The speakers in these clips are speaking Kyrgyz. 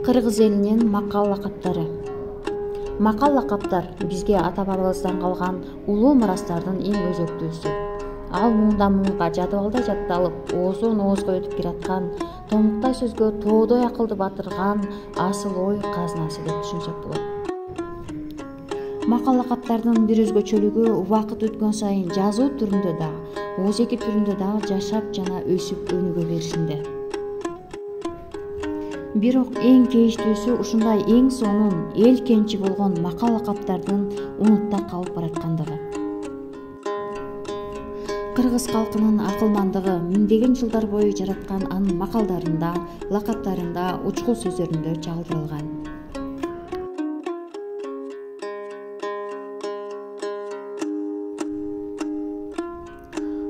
Кыргыз элинин макал лакаптары. Макал лакаптар бизге ата-бабабыздан калган улуу мурастардын эң өзөктүүсү. Ал муундан муунга жадыбалда жатталып, оозун оозго өтүп келаткан, томуктай сөзгө тоодой акылды батырган асыл ой казынасы деп түшүнсөк болот. Макал лакаптардын бир өзгөчөлүгү убакыт өткөн сайын жазуу түрүндө да, оозеки түрүндө да жашап жана өсүп өнүгө беришинде. Бирок эң кейиштүүсү ушундай эң сонун эл кенчи болгон макал лакаптардын унутта калып бараткандыгы. Кыргыз калкынын акылмандыгы миңдеген жылдар бою жараткан анын макалдарында, лакаптарында, учкул сөздөрүндө чагылдырылган.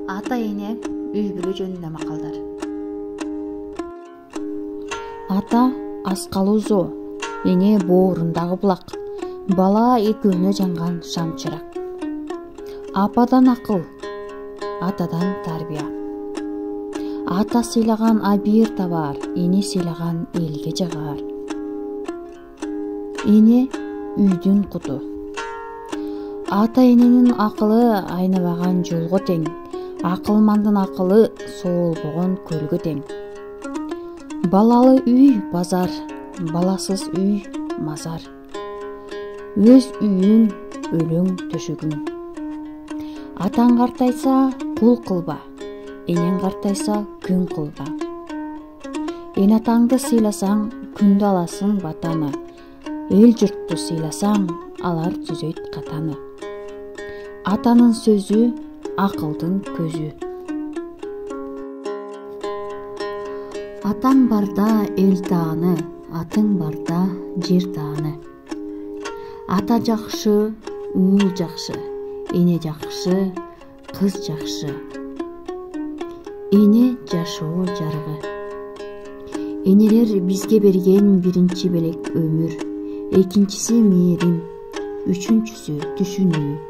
Ата эне үй бүлө жөнүндө макалдар. Ата аскалуу зоо, эне боорундагы булак, бала экөөнө жанган шам чырак. Ападан акыл, атадан тарбия. Ата сыйлаган абийир табар, эне сыйлаган элге жагар. Эне үйдүн куту. Ата эненин акылы айнабаган жолго тең, акылмандын акылы соолбогон көлгө тең. Балалы үй базар, баласыз үй мазар. Өз үйүң өлөң төшөгүң. Атаң картайса кул кылба, энең картайса күн кылба. Эн атаңды сыйласаң күндө аласың батаны, эл журтту сыйласаң алар түзөйт катаны. Атанын сөзү акылдын көзү. Атаң барда эл тааны, атың барда жер тааны. Ата жакшы, уул жакшы, эне жакшы, кыз жакшы. Эне жашоо жарыгы. Энелер бизге берген биринчи белек өмүр, экинчиси мээрим, үчүнчүсү түшүнүү.